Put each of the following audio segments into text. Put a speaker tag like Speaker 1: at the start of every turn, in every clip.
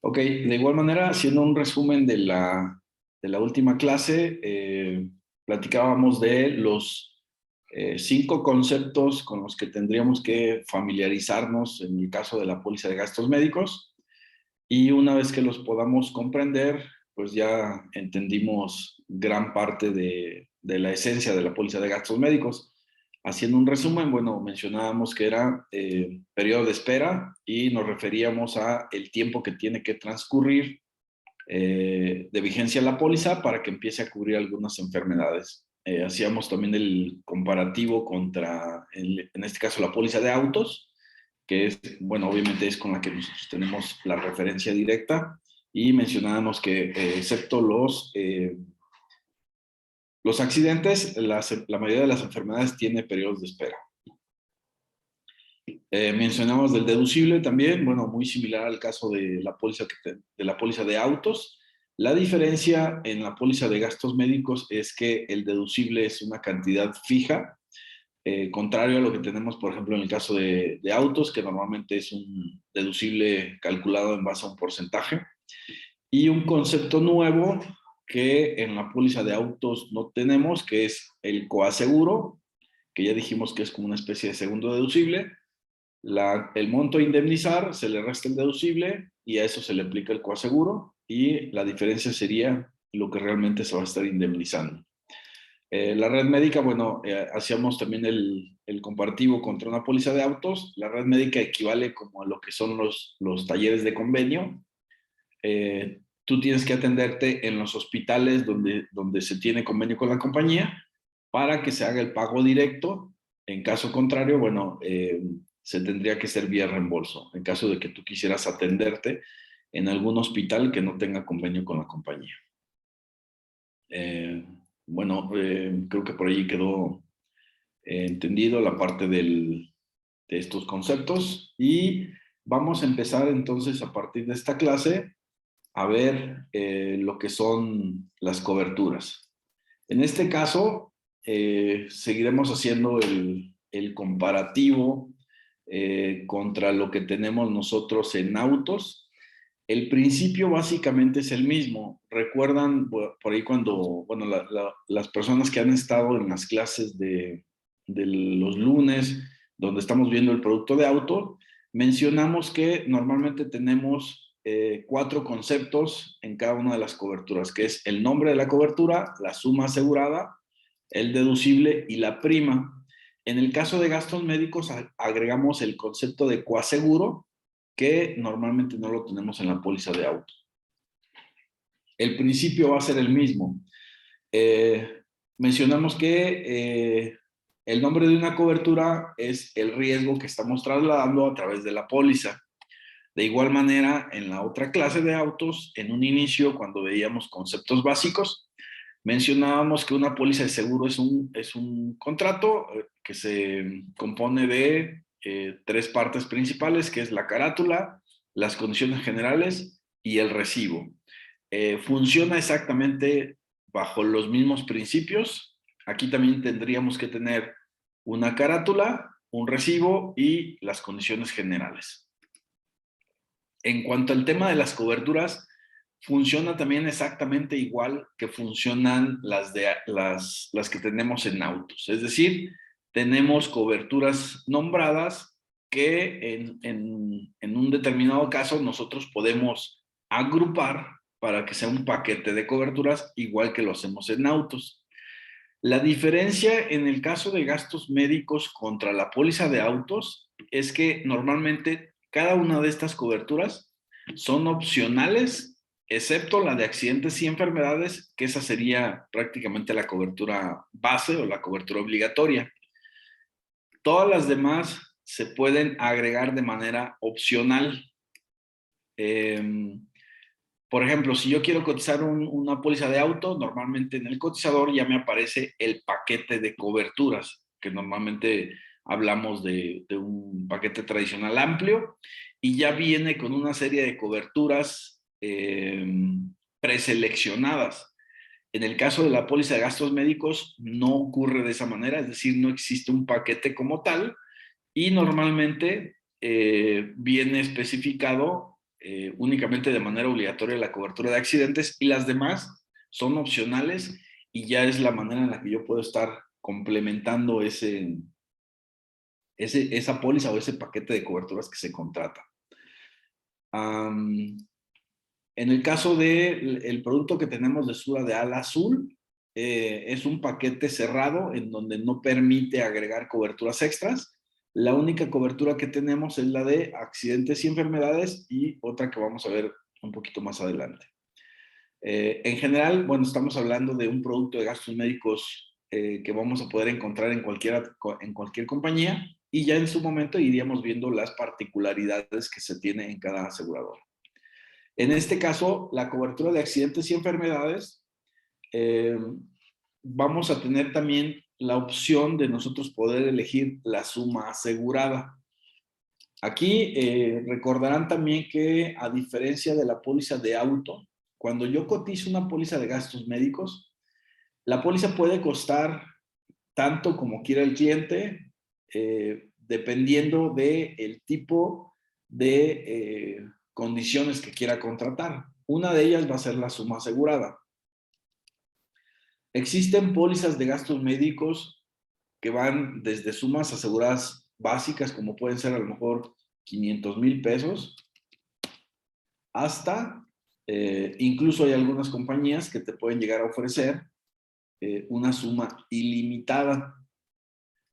Speaker 1: Ok, de igual manera, haciendo un resumen de la última clase, platicábamos de los 5 conceptos con los que tendríamos que familiarizarnos en el caso de la póliza de gastos médicos, y una vez que los podamos comprender, pues ya entendimos gran parte de la esencia de la póliza de gastos médicos. Haciendo un resumen, bueno, mencionábamos que era periodo de espera y nos referíamos a el tiempo que tiene que transcurrir de vigencia la póliza para que empiece a cubrir algunas enfermedades. Hacíamos también el comparativo contra, en este caso, la póliza de autos, que es, bueno, obviamente es con la que nosotros tenemos la referencia directa, y mencionábamos que excepto los accidentes, la mayoría de las enfermedades tiene periodos de espera. Mencionamos del deducible también, bueno, muy similar al caso de la póliza, de la póliza de autos. La diferencia en la póliza de gastos médicos es que el deducible es una cantidad fija, contrario a lo que tenemos, por ejemplo, en el caso de autos, que normalmente es un deducible calculado en base a un porcentaje. Y un concepto nuevo que en la póliza de autos no tenemos, que es el coaseguro, que ya dijimos que es como una especie de segundo deducible. El monto a indemnizar se le resta el deducible y a eso se le aplica el coaseguro, y la diferencia sería lo que realmente se va a estar indemnizando. La red médica, bueno, hacíamos también el comparativo contra una póliza de autos. La red médica equivale como a lo que son los talleres de convenio. Tú tienes que atenderte en los hospitales donde se tiene convenio con la compañía para que se haga el pago directo. En caso contrario, bueno, se tendría que ser vía reembolso, en caso de que tú quisieras atenderte en algún hospital que no tenga convenio con la compañía. Bueno, creo que por ahí quedó entendido la parte de estos conceptos, y vamos a empezar entonces a partir de esta clase a ver lo que son las coberturas. En este caso, seguiremos haciendo el comparativo contra lo que tenemos nosotros en autos. El principio básicamente es el mismo. ¿Recuerdan por ahí cuando, bueno, las personas que han estado en las clases de los lunes, donde estamos viendo el producto de auto, mencionamos que normalmente tenemos 4 conceptos en cada una de las coberturas, que es el nombre de la cobertura, la suma asegurada, el deducible y la prima? En el caso de gastos médicos agregamos el concepto de coaseguro, que normalmente no lo tenemos en la póliza de auto. El principio va a ser el mismo. Mencionamos que el nombre de una cobertura es el riesgo que estamos trasladando a través de la póliza. De igual manera, en la otra clase de autos, en un inicio, cuando veíamos conceptos básicos, mencionábamos que una póliza de seguro es un contrato que se compone de 3 partes principales, que es la carátula, las condiciones generales y el recibo. Funciona exactamente bajo los mismos principios. Aquí también tendríamos que tener una carátula, un recibo y las condiciones generales. En cuanto al tema de las coberturas, funciona también exactamente igual que funcionan las que tenemos en autos. Es decir, tenemos coberturas nombradas que en un determinado caso nosotros podemos agrupar para que sea un paquete de coberturas igual que lo hacemos en autos. La diferencia en el caso de gastos médicos contra la póliza de autos es que normalmente cada una de estas coberturas son opcionales, excepto la de accidentes y enfermedades, que esa sería prácticamente la cobertura base o la cobertura obligatoria. Todas las demás se pueden agregar de manera opcional. Por ejemplo, si yo quiero cotizar una póliza de auto, normalmente en el cotizador ya me aparece el paquete de coberturas, que normalmente hablamos de un paquete tradicional amplio, y ya viene con una serie de coberturas preseleccionadas. En el caso de la póliza de gastos médicos no ocurre de esa manera, es decir, no existe un paquete como tal, y normalmente viene especificado únicamente de manera obligatoria la cobertura de accidentes y las demás son opcionales y ya es la manera en la que yo puedo estar complementando esa póliza o ese paquete de coberturas que se contrata. En el caso del producto que tenemos de Sura de Ala Azul, es un paquete cerrado en donde no permite agregar coberturas extras. La única cobertura que tenemos es la de accidentes y enfermedades y otra que vamos a ver un poquito más adelante. En general, bueno, estamos hablando de un producto de gastos médicos que vamos a poder encontrar en cualquier compañía y ya en su momento iríamos viendo las particularidades que se tiene en cada aseguradora. En este caso, la cobertura de accidentes y enfermedades, vamos a tener también la opción de nosotros poder elegir la suma asegurada. Aquí recordarán también que a diferencia de la póliza de auto, cuando yo cotizo una póliza de gastos médicos, la póliza puede costar tanto como quiera el cliente, dependiendo del tipo de condiciones que quiera contratar. Una de ellas va a ser la suma asegurada. Existen pólizas de gastos médicos que van desde sumas aseguradas básicas, como pueden ser a lo mejor 500,000 pesos, hasta, incluso hay algunas compañías que te pueden llegar a ofrecer una suma ilimitada.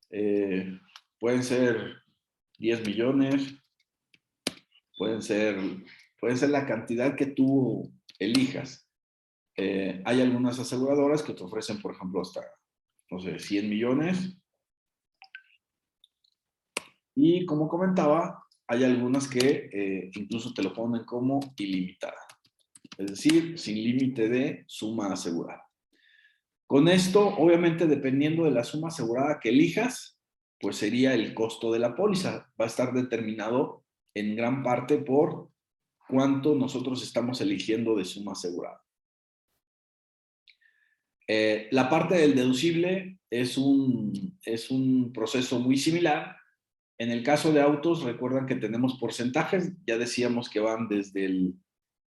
Speaker 1: Pueden ser 10 millones, pueden ser la cantidad que tú elijas. Hay algunas aseguradoras que te ofrecen, por ejemplo, hasta, no sé, 100 millones. Y como comentaba, hay algunas que incluso te lo ponen como ilimitada. Es decir, sin límite de suma asegurada. Con esto, obviamente, dependiendo de la suma asegurada que elijas, pues sería el costo de la póliza. Va a estar determinado en gran parte por cuánto nosotros estamos eligiendo de suma asegurada. La parte del deducible es un proceso muy similar. En el caso de autos, recuerdan que tenemos porcentajes. Ya decíamos que van desde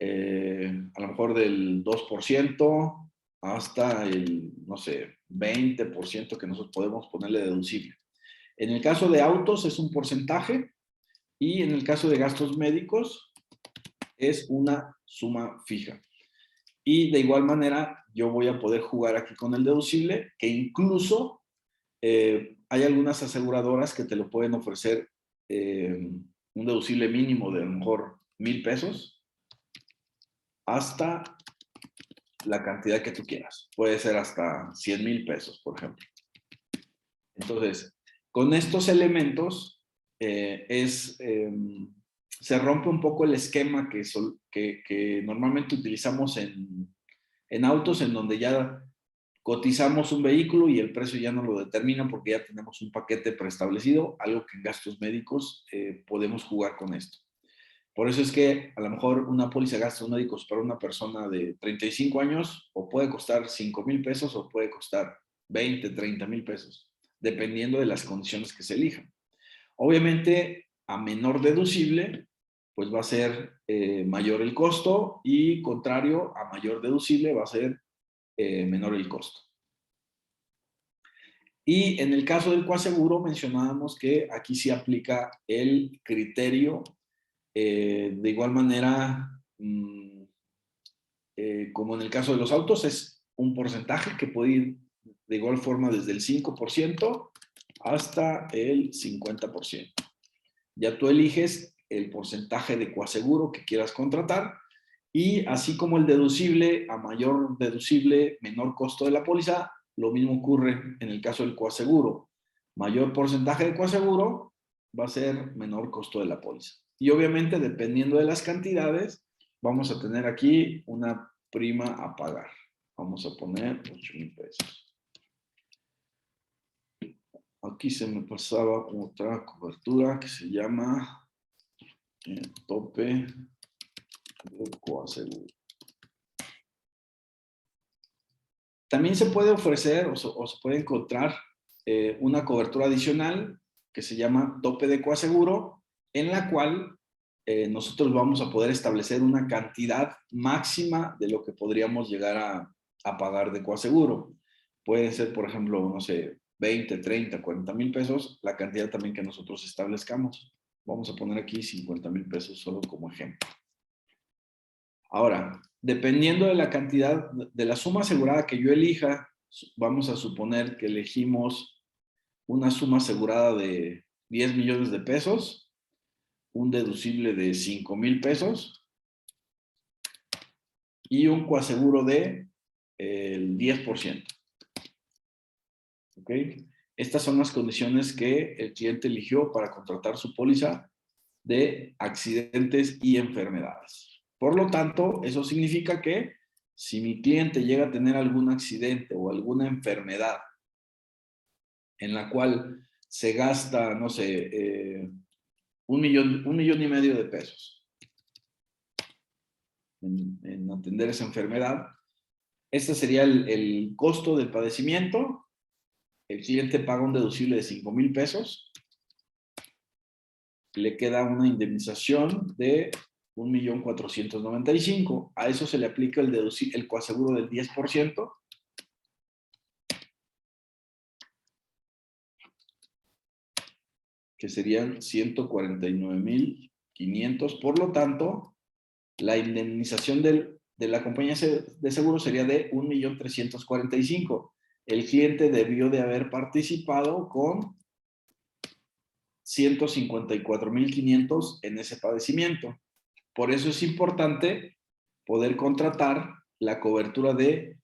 Speaker 1: a lo mejor del 2% hasta el, no sé, 20% que nosotros podemos ponerle deducible. En el caso de autos es un porcentaje y en el caso de gastos médicos es una suma fija. Y de igual manera yo voy a poder jugar aquí con el deducible, que incluso hay algunas aseguradoras que te lo pueden ofrecer un deducible mínimo de a lo mejor 1,000 pesos hasta la cantidad que tú quieras. Puede ser hasta 100,000 pesos, por ejemplo. Entonces, con estos elementos se rompe un poco el esquema que normalmente utilizamos en autos, en donde ya cotizamos un vehículo y el precio ya no lo determina porque ya tenemos un paquete preestablecido, algo que en gastos médicos podemos jugar con esto. Por eso es que a lo mejor una póliza de gastos médicos para una persona de 35 años o puede costar 5,000 pesos o puede costar 20, 30,000 pesos, dependiendo de las condiciones que se elijan. Obviamente, a menor deducible, pues va a ser mayor el costo y contrario, a mayor deducible va a ser menor el costo. Y en el caso del coaseguro mencionábamos que aquí sí aplica el criterio de igual manera, como en el caso de los autos, es un porcentaje que puede ir de igual forma desde el 5% hasta el 50%. Ya tú eliges el porcentaje de coaseguro que quieras contratar y así como el deducible, a mayor deducible, menor costo de la póliza, lo mismo ocurre en el caso del coaseguro. Mayor porcentaje de coaseguro va a ser menor costo de la póliza. Y obviamente, dependiendo de las cantidades, vamos a tener aquí una prima a pagar. Vamos a poner 8,000 pesos. Aquí se me pasaba otra cobertura que se llama tope de coaseguro. También se puede ofrecer o se puede encontrar una cobertura adicional que se llama tope de coaseguro, en la cual nosotros vamos a poder establecer una cantidad máxima de lo que podríamos llegar a pagar de coaseguro. Puede ser, por ejemplo, no sé, 20, 30, 40 mil pesos, la cantidad también que nosotros establezcamos. Vamos a poner aquí 50 mil pesos solo como ejemplo. Ahora, dependiendo de la cantidad, de la suma asegurada que yo elija, vamos a suponer que elegimos una suma asegurada de 10 millones de pesos, un deducible de 5 mil pesos y un coaseguro de el 10%. ¿Ok? Estas son las condiciones que el cliente eligió para contratar su póliza de accidentes y enfermedades. Por lo tanto, eso significa que si mi cliente llega a tener algún accidente o alguna enfermedad en la cual se gasta, no sé, 1,5 millones de pesos en atender esa enfermedad, este sería el costo del padecimiento. El cliente paga un deducible de 5 mil pesos. Le queda una indemnización de 1,495,000. A eso se le aplica el coaseguro del 10%. Que serían 149,500. Por lo tanto, la indemnización de la compañía de seguro sería de 1,345,000. El cliente debió de haber participado con 154,500 en ese padecimiento. Por eso es importante poder contratar la cobertura de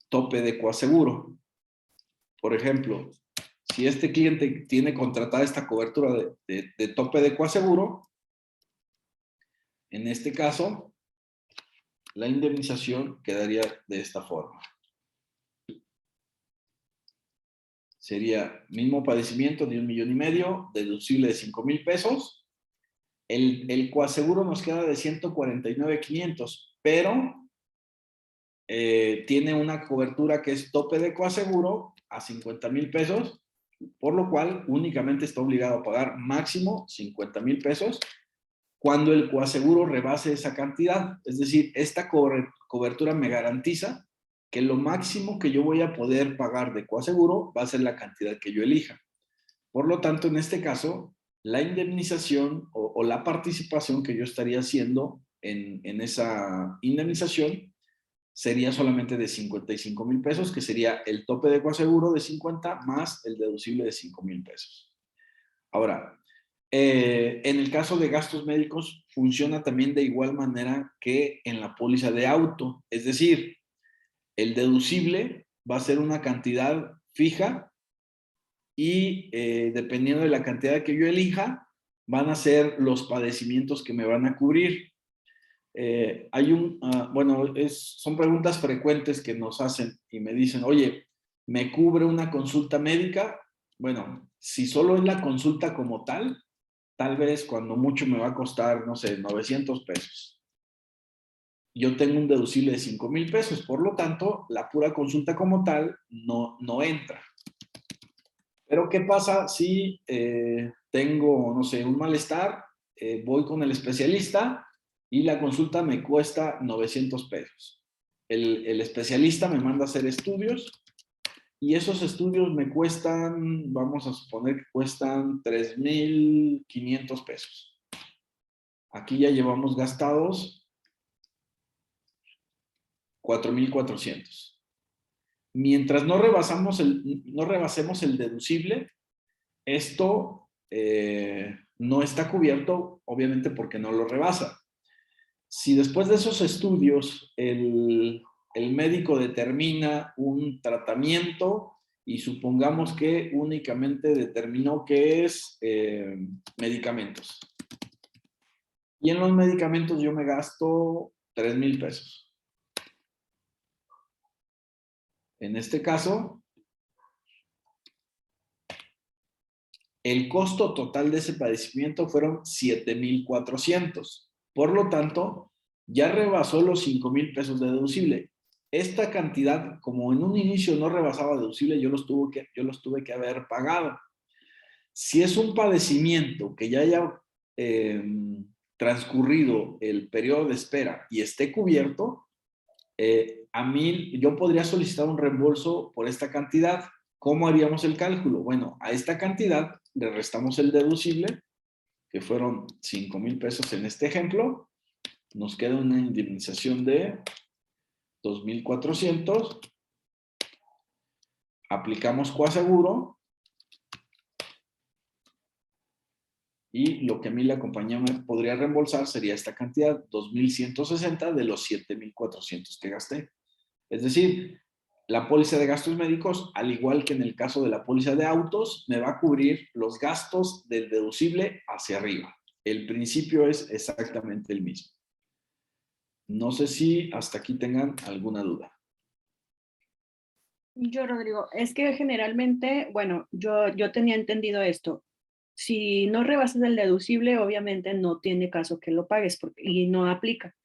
Speaker 1: tope de coaseguro. Por ejemplo, si este cliente tiene contratada esta cobertura de tope de coaseguro, en este caso, la indemnización quedaría de esta forma. Sería mismo padecimiento de 1,5 millones, deducible de 5 mil pesos. El coaseguro nos queda de 149,500, pero tiene una cobertura que es tope de coaseguro a 50 mil pesos, por lo cual únicamente está obligado a pagar máximo 50 mil pesos cuando el coaseguro rebase esa cantidad. Es decir, esta cobertura me garantiza que lo máximo que yo voy a poder pagar de coaseguro va a ser la cantidad que yo elija. Por lo tanto, en este caso, la indemnización o la participación que yo estaría haciendo en esa indemnización sería solamente de 55 mil pesos, que sería el tope de coaseguro de 50 más el deducible de 5 mil pesos. Ahora, en el caso de gastos médicos, funciona también de igual manera que en la póliza de auto. Es decir, el deducible va a ser una cantidad fija y dependiendo de la cantidad que yo elija, van a ser los padecimientos que me van a cubrir. Bueno, son preguntas frecuentes que nos hacen y me dicen, oye, ¿me cubre una consulta médica? Bueno, si solo es la consulta como tal vez cuando mucho me va a costar, no sé, 900 pesos. Yo tengo un deducible de 5 mil pesos, por lo tanto, la pura consulta como tal no entra. Pero ¿qué pasa si tengo, no sé, un malestar, voy con el especialista y la consulta me cuesta 900 pesos? El especialista me manda a hacer estudios y esos estudios me cuestan, vamos a suponer que cuestan 3,500 pesos. Aquí ya llevamos gastados 4,400. Mientras no rebasemos el deducible, esto no está cubierto, obviamente porque no lo rebasa. Si después de esos estudios el médico determina un tratamiento y supongamos que únicamente determinó que es medicamentos. Y en los medicamentos yo me gasto 3,000 pesos. En este caso, el costo total de ese padecimiento fueron 7,400. Por lo tanto, ya rebasó los 5,000 pesos de deducible. Esta cantidad, como en un inicio no rebasaba deducible, yo los tuve que haber pagado. Si es un padecimiento que ya haya transcurrido el periodo de espera y esté cubierto, a mí yo podría solicitar un reembolso por esta cantidad. ¿Cómo haríamos el cálculo? Bueno, a esta cantidad le restamos el deducible, que fueron 5,000 pesos en este ejemplo. Nos queda una indemnización de 2,400. Aplicamos coaseguro. Y lo que a mí la compañía me podría reembolsar sería esta cantidad, 2,160 de los 7,400 que gasté. Es decir, la póliza de gastos médicos, al igual que en el caso de la póliza de autos, me va a cubrir los gastos del deducible hacia arriba. El principio es exactamente el mismo. No sé si hasta aquí tengan alguna duda.
Speaker 2: Yo, Rodrigo, es que generalmente, bueno, yo tenía entendido esto. Si no rebasas el deducible, obviamente no tiene caso que lo pagues y no aplica.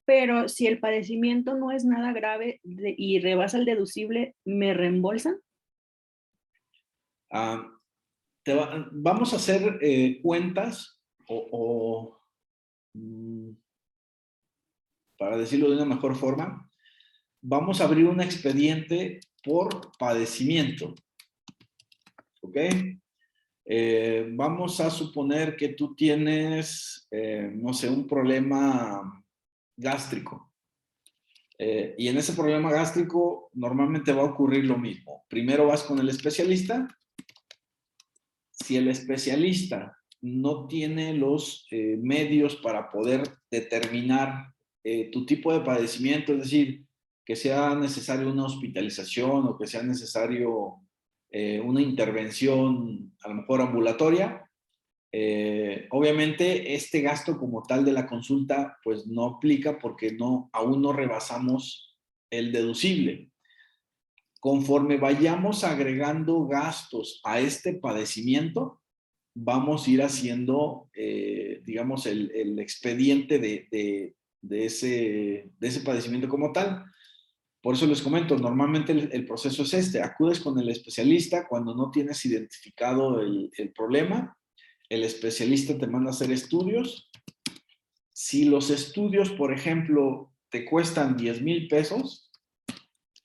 Speaker 2: Pero si el padecimiento no es nada grave y rebasa el deducible, ¿me reembolsan?
Speaker 1: Ah, vamos a hacer cuentas para decirlo de una mejor forma, vamos a abrir un expediente por padecimiento. ¿Ok? Vamos a suponer que tú tienes, no sé, un problema gástrico. Y en ese problema gástrico normalmente va a ocurrir lo mismo. Primero vas con el especialista. Si el especialista no tiene los medios para poder determinar tu tipo de padecimiento, es decir, que sea necesario una hospitalización o que sea necesario una intervención a lo mejor ambulatoria, obviamente este gasto como tal de la consulta pues no aplica porque aún no rebasamos el deducible. Conforme vayamos agregando gastos a este padecimiento, vamos a ir haciendo, digamos, el expediente de ese padecimiento como tal. Por eso les comento, normalmente el proceso es este: acudes con el especialista cuando no tienes identificado el problema, el especialista te manda a hacer estudios. Si los estudios, por ejemplo, te cuestan 10,000 pesos,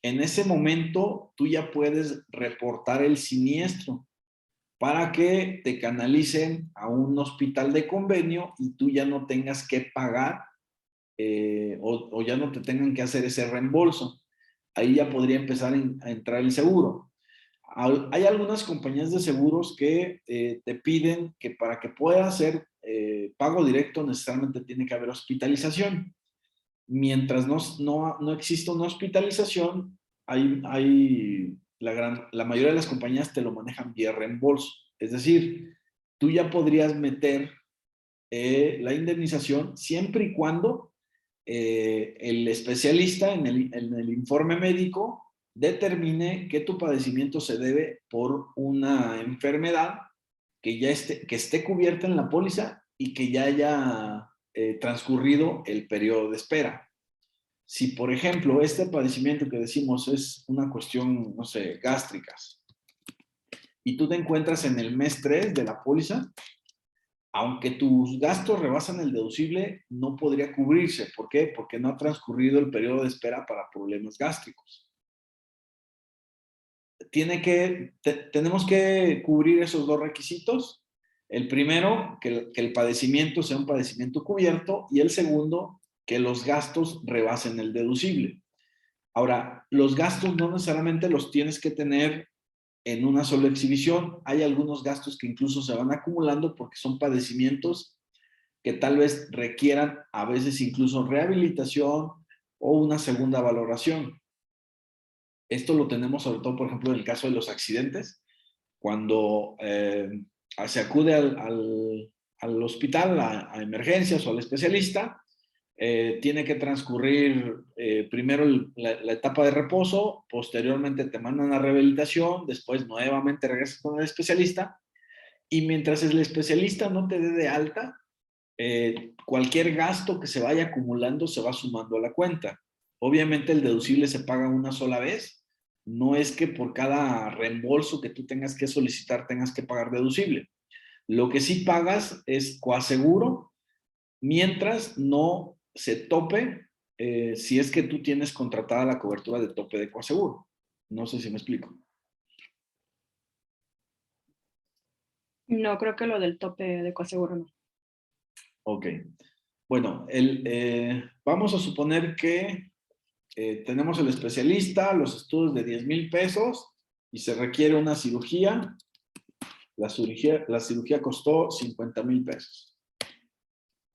Speaker 1: en ese momento tú ya puedes reportar el siniestro para que te canalicen a un hospital de convenio y tú ya no tengas que pagar o ya no te tengan que hacer ese reembolso. Ahí ya podría empezar a entrar el seguro. Hay algunas compañías de seguros que te piden que para que pueda hacer pago directo necesariamente tiene que haber hospitalización. Mientras no exista una hospitalización, la mayoría de las compañías te lo manejan vía reembolso. Es decir, tú ya podrías meter la indemnización siempre y cuando el especialista en el informe médico determine que tu padecimiento se debe por una enfermedad que esté cubierta en la póliza y que ya haya transcurrido el periodo de espera. Si, por ejemplo, este padecimiento que decimos es una cuestión, no sé, gástricas, y tú te encuentras en el mes 3 de la póliza, aunque tus gastos rebasan el deducible, no podría cubrirse. ¿Por qué? Porque no ha transcurrido el periodo de espera para problemas gástricos. Tenemos que cubrir esos dos requisitos. El primero, que el padecimiento sea un padecimiento cubierto, y el segundo, que los gastos rebasen el deducible. Ahora, los gastos no necesariamente los tienes que tener en una sola exhibición. Hay algunos gastos que incluso se van acumulando porque son padecimientos que tal vez requieran a veces incluso rehabilitación o una segunda valoración. Esto lo tenemos sobre todo, por ejemplo, en el caso de los accidentes, cuando se acude al hospital, a emergencias o al especialista. Tiene que transcurrir primero la etapa de reposo, posteriormente te mandan a rehabilitación, después nuevamente regresas con el especialista, y mientras el especialista no te dé de alta, cualquier gasto que se vaya acumulando se va sumando a la cuenta. Obviamente el deducible se paga una sola vez, no es que por cada reembolso que tú tengas que solicitar tengas que pagar deducible. Lo que sí pagas es coaseguro mientras no se tope, si es que tú tienes contratada la cobertura de tope de coaseguro. No sé si me explico.
Speaker 2: No creo que lo del tope de coaseguro no.
Speaker 1: Ok. Bueno, vamos a suponer que tenemos el especialista, los estudios de 10,000 pesos y se requiere una cirugía. La cirugía costó 50,000 pesos.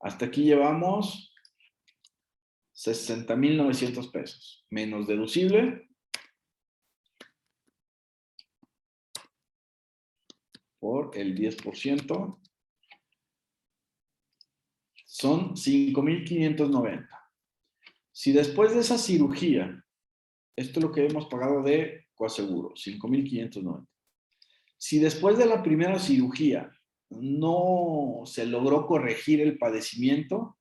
Speaker 1: Hasta aquí llevamos 60,900 pesos, menos deducible por el 10%, son 5,590. Si después de esa cirugía, esto es lo que hemos pagado de coaseguro, 5,590. Si después de la primera cirugía no se logró corregir el padecimiento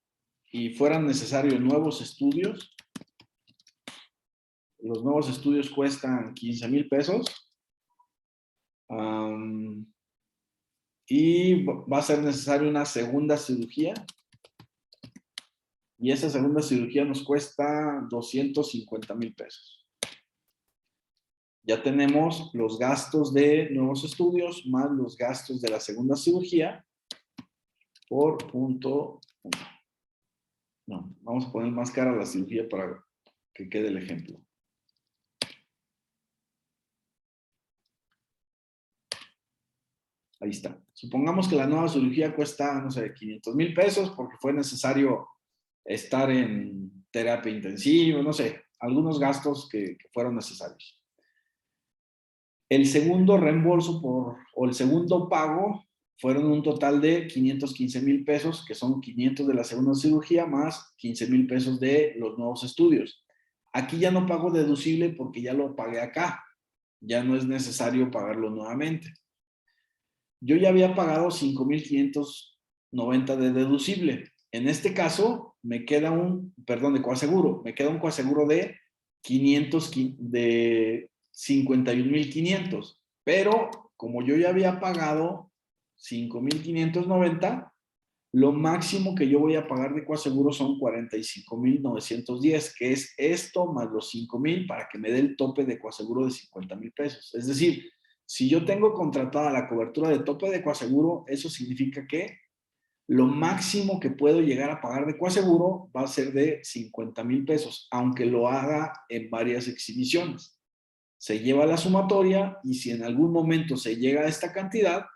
Speaker 1: y fueran necesarios nuevos estudios, los nuevos estudios cuestan 15,000 pesos. Y va a ser necesaria una segunda cirugía. Y esa segunda cirugía nos cuesta 250,000 pesos. Ya tenemos los gastos de nuevos estudios más los gastos de la segunda cirugía por punto 1. No, vamos a poner más cara la cirugía para que quede el ejemplo. Ahí está. Supongamos que la nueva cirugía cuesta, no sé, 500,000 pesos porque fue necesario estar en terapia intensiva, no sé, algunos gastos que fueron necesarios. El segundo reembolso o el segundo pago fueron un total de 515,000 pesos, que son 500 de la segunda cirugía más 15,000 pesos de los nuevos estudios. Aquí ya no pago deducible porque ya lo pagué acá. Ya no es necesario pagarlo nuevamente. Yo ya había pagado 5,590 de deducible. En este caso, me queda de coaseguro, me queda un coaseguro de 51,500. Pero como yo ya había pagado 5,590, lo máximo que yo voy a pagar de coaseguro son 45,910, que es esto más los 5,000 para que me dé el tope de coaseguro de 50,000 pesos. Es decir, si yo tengo contratada la cobertura de tope de coaseguro, eso significa que lo máximo que puedo llegar a pagar de coaseguro va a ser de 50,000 pesos, aunque lo haga en varias exhibiciones. Se lleva la sumatoria y si en algún momento se llega a esta cantidad,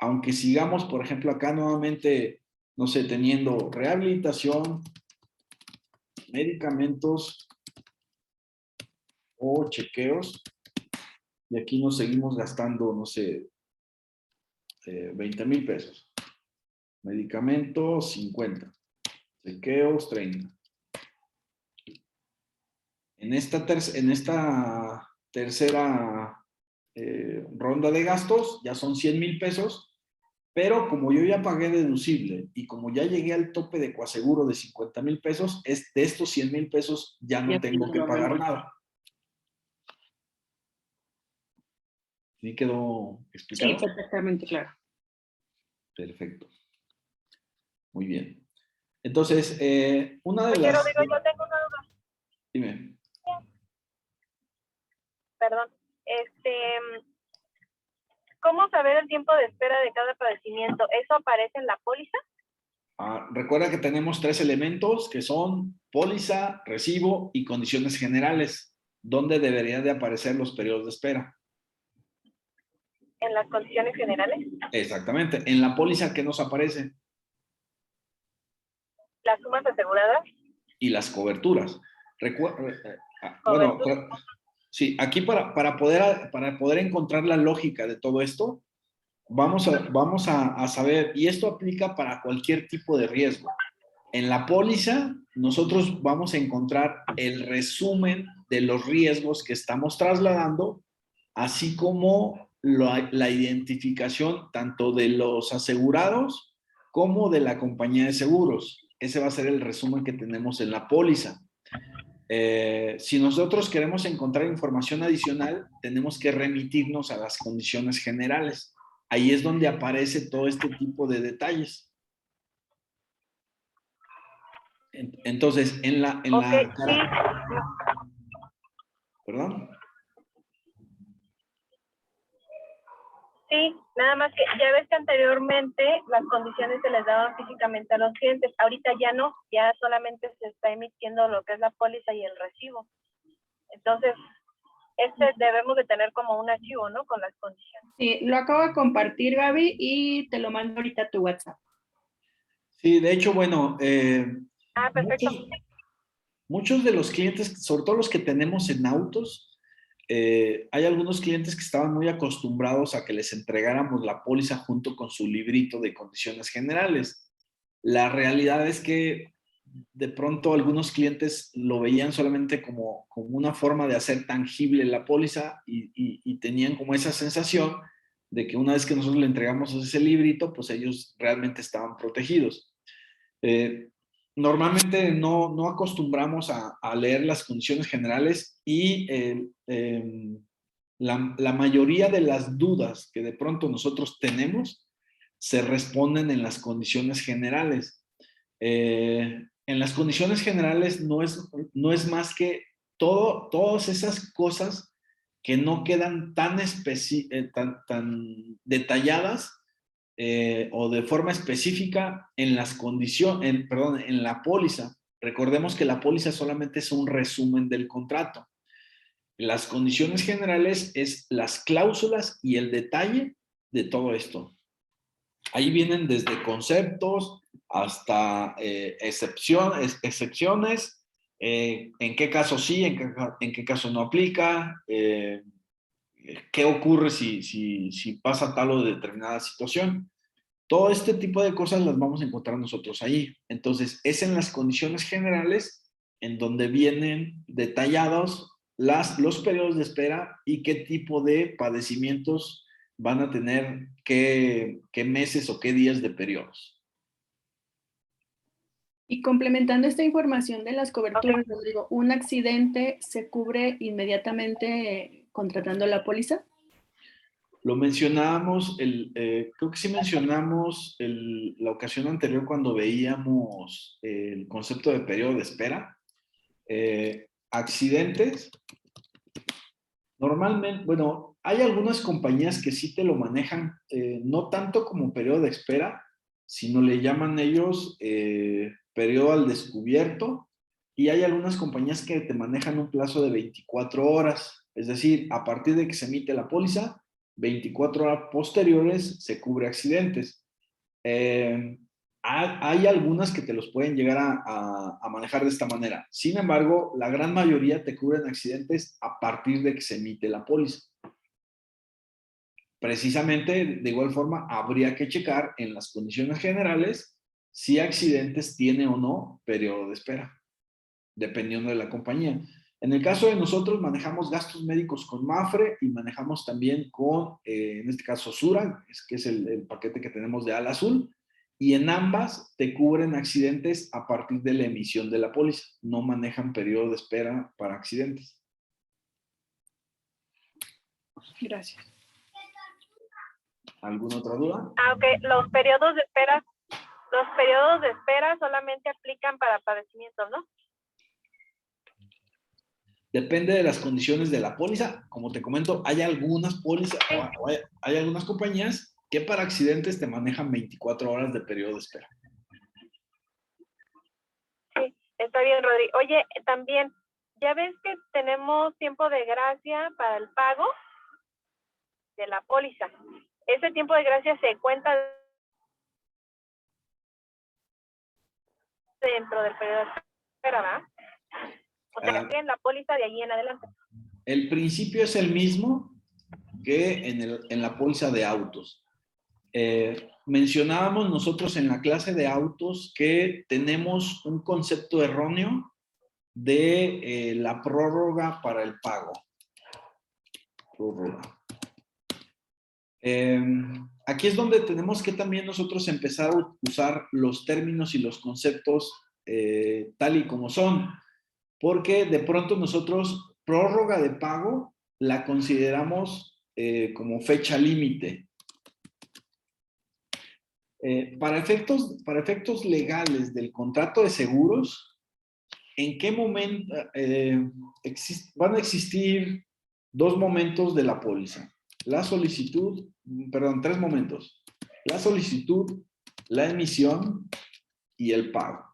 Speaker 1: aunque sigamos, por ejemplo, acá nuevamente, no sé, teniendo rehabilitación, medicamentos o chequeos, y aquí nos seguimos gastando, no sé, 20,000 pesos. Medicamentos, 50. Chequeos, 30. En esta tercera ronda de gastos, ya son 100,000 pesos, pero como yo ya pagué deducible y como ya llegué al tope de coaseguro de 50,000 pesos, de estos 100,000 pesos ya no tengo que pagar nada. ¿Sí quedó explicado?
Speaker 2: Sí, perfectamente claro.
Speaker 1: Perfecto. Muy bien. Entonces, una de
Speaker 3: Oye,
Speaker 1: las...
Speaker 3: Rodrigo, yo tengo una duda.
Speaker 1: Dime.
Speaker 3: Perdón. ¿Cómo saber el tiempo de espera de cada padecimiento? ¿Eso aparece en la póliza?
Speaker 1: Recuerda que tenemos 3 elementos que son póliza, recibo y condiciones generales, donde deberían de aparecer los periodos de espera.
Speaker 3: ¿En las condiciones generales?
Speaker 1: Exactamente. En la póliza, ¿qué nos aparece?
Speaker 3: ¿Las sumas aseguradas?
Speaker 1: Y las coberturas. Bueno, sí, aquí para poder encontrar la lógica de todo esto, vamos a saber, y esto aplica para cualquier tipo de riesgo. En la póliza, nosotros vamos a encontrar el resumen de los riesgos que estamos trasladando, así como la identificación tanto de los asegurados como de la compañía de seguros. Ese va a ser el resumen que tenemos en la póliza. Si nosotros queremos encontrar información adicional, tenemos que remitirnos a las condiciones generales. ahí es donde aparece todo este tipo de detalles. Entonces,
Speaker 3: Ok, sí,
Speaker 1: ¿Perdón?
Speaker 3: sí, nada más que ya ves que anteriormente las condiciones se les daban físicamente a los clientes, ahorita ya no, ya solamente se está emitiendo lo que es la póliza y el recibo. Entonces, debemos de tener como un archivo, ¿no? Con las condiciones.
Speaker 2: Sí, lo acabo de compartir, Gaby, y te lo mando ahorita a tu WhatsApp.
Speaker 1: Sí, de hecho, bueno,
Speaker 3: Perfecto.
Speaker 1: muchos de los clientes, sobre todo los que tenemos en autos, hay algunos clientes que estaban muy acostumbrados a que les entregáramos la póliza junto con su librito de condiciones generales. La realidad es que de pronto algunos clientes lo veían solamente como una forma de hacer tangible la póliza y tenían como esa sensación de que una vez que nosotros le entregamos ese librito, pues ellos realmente estaban protegidos. Eh, Normalmente no acostumbramos a leer las condiciones generales y la mayoría de las dudas que de pronto nosotros tenemos se responden en las condiciones generales. En las condiciones generales no es más que todas esas cosas que no quedan tan detalladas o de forma específica en las condiciones, perdón, en la póliza. Recordemos que la póliza solamente es un resumen del contrato. Las condiciones generales es las cláusulas y el detalle de todo esto. Ahí vienen desde conceptos hasta excepciones, en qué caso sí, en qué caso no aplica, qué ocurre si pasa tal o determinada situación. Todo este tipo de cosas las vamos a encontrar nosotros ahí. Entonces, es en las condiciones generales en donde vienen detallados los periodos de espera y qué tipo de padecimientos van a tener, qué meses o qué días de periodos.
Speaker 2: Y complementando esta información de las coberturas,
Speaker 3: Okay.
Speaker 2: Rodrigo, ¿un accidente se cubre inmediatamente contratando la póliza?
Speaker 1: Lo mencionábamos, creo que sí mencionamos la ocasión anterior cuando veíamos el concepto de periodo de espera. Accidentes, normalmente, bueno, hay algunas compañías que sí te lo manejan, no tanto como periodo de espera, sino le llaman ellos periodo al descubierto, y hay algunas compañías que te manejan un plazo de 24 horas, es decir, a partir de que se emite la póliza, 24 horas posteriores se cubre accidentes. Eh, Hay algunas que te los pueden llegar a manejar de esta manera. Sin embargo, la gran mayoría te cubren accidentes a partir de que se emite la póliza. Precisamente, de igual forma, habría que checar en las condiciones generales si accidentes tiene o no periodo de espera, dependiendo de la compañía. En el caso de nosotros, manejamos gastos médicos con Mafre y manejamos también con, en este caso, Sura, que es el paquete que tenemos de Ala Azul, y en ambas te cubren accidentes a partir de la emisión de la póliza. No manejan periodo de espera para accidentes.
Speaker 2: Gracias.
Speaker 1: ¿Alguna otra duda?
Speaker 3: Ok, los periodos de espera solamente aplican para padecimientos, ¿no?
Speaker 1: Depende de las condiciones de la póliza. Como te comento, hay algunas pólizas,
Speaker 3: Sí,
Speaker 1: o hay algunas compañías que para accidentes te manejan 24 horas de periodo de espera.
Speaker 3: sí, está bien, Rodri. Oye, también, ya ves que tenemos tiempo de gracia para el pago de la póliza. Ese tiempo de gracia se cuenta dentro del periodo de espera, ¿verdad? O sea, que en la póliza de ahí en adelante.
Speaker 1: El principio es el mismo que en la póliza de autos. Mencionábamos nosotros en la clase de autos que tenemos un concepto erróneo de la prórroga para el pago. Prórroga. Aquí es donde tenemos que también nosotros empezar a usar los términos y los conceptos tal y como son, porque de pronto nosotros prórroga de pago la consideramos como fecha límite. Para efectos legales del contrato de seguros, ¿en qué momento van a existir dos momentos de la póliza? La solicitud, perdón, tres momentos. La solicitud, la emisión y el pago.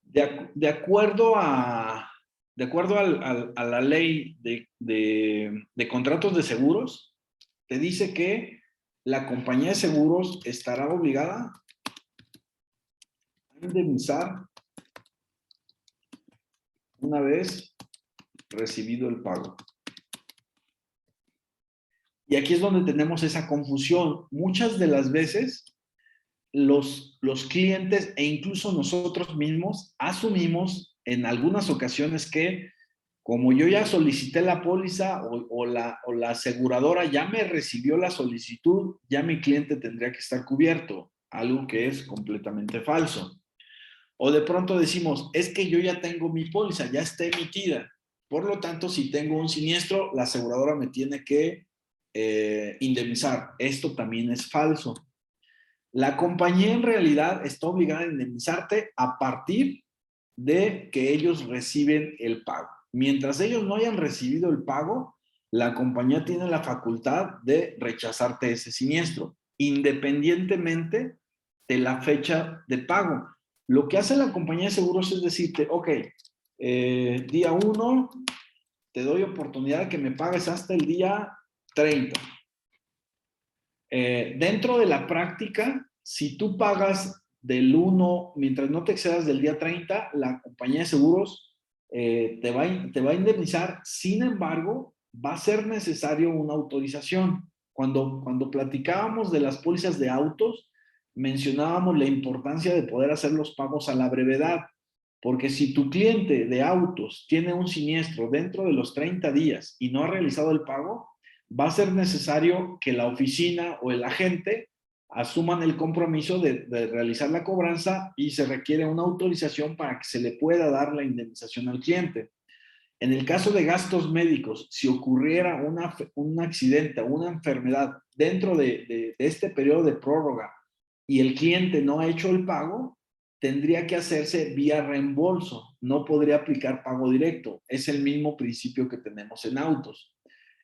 Speaker 1: De acuerdo a la ley de contratos de seguros, te dice que la compañía de seguros estará obligada a indemnizar una vez recibido el pago. Y aquí es donde tenemos esa confusión. Muchas de las veces los clientes e incluso nosotros mismos asumimos en algunas ocasiones que como yo ya solicité la póliza o la aseguradora ya me recibió la solicitud, ya mi cliente tendría que estar cubierto, algo que es completamente falso. O de pronto decimos, es que yo ya tengo mi póliza, ya está emitida. Por lo tanto, si tengo un siniestro, la aseguradora me tiene que indemnizar. Esto también es falso. La compañía en realidad está obligada a indemnizarte a partir de que ellos reciben el pago. Mientras ellos no hayan recibido el pago, la compañía tiene la facultad de rechazarte ese siniestro, independientemente de la fecha de pago. Lo que hace la compañía de seguros es decirte, ok, día 1, te doy oportunidad de que me pagues hasta el día 30. Dentro de la práctica, si tú pagas del 1, mientras no te excedas del día 30, la compañía de seguros te va a indemnizar. Sin embargo, va a ser necesario una autorización. Cuando platicábamos de las pólizas de autos, mencionábamos la importancia de poder hacer los pagos a la brevedad. Porque si tu cliente de autos tiene un siniestro dentro de los 30 días y no ha realizado el pago, va a ser necesario que la oficina o el agente asuman el compromiso de realizar la cobranza y se requiere una autorización para que se le pueda dar la indemnización al cliente. En el caso de gastos médicos, si ocurriera un accidente o una enfermedad dentro de este periodo de prórroga y el cliente no ha hecho el pago, tendría que hacerse vía reembolso. No podría aplicar pago directo. Es el mismo principio que tenemos en autos.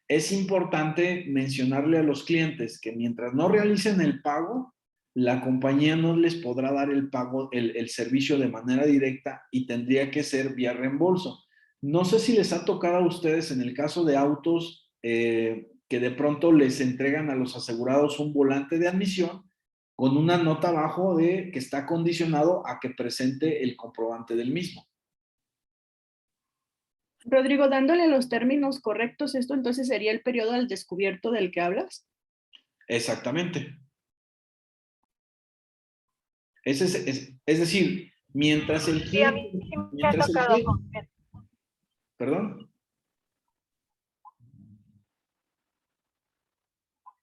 Speaker 1: Es importante mencionarle a los clientes que mientras no realicen el pago, la compañía no les podrá dar el pago, el servicio de manera directa y tendría que ser vía reembolso. No sé si les ha tocado a ustedes en el caso de autos que de pronto les entregan a los asegurados un volante de admisión con una nota abajo de que está condicionado a que presente el comprobante del mismo.
Speaker 2: Rodrigo, dándole los términos correctos, esto entonces sería el periodo al descubierto del que hablas.
Speaker 1: Exactamente. Es decir, mientras el
Speaker 3: Sí, a mí
Speaker 1: cliente...
Speaker 3: sí me ha tocado.
Speaker 1: ¿Perdón?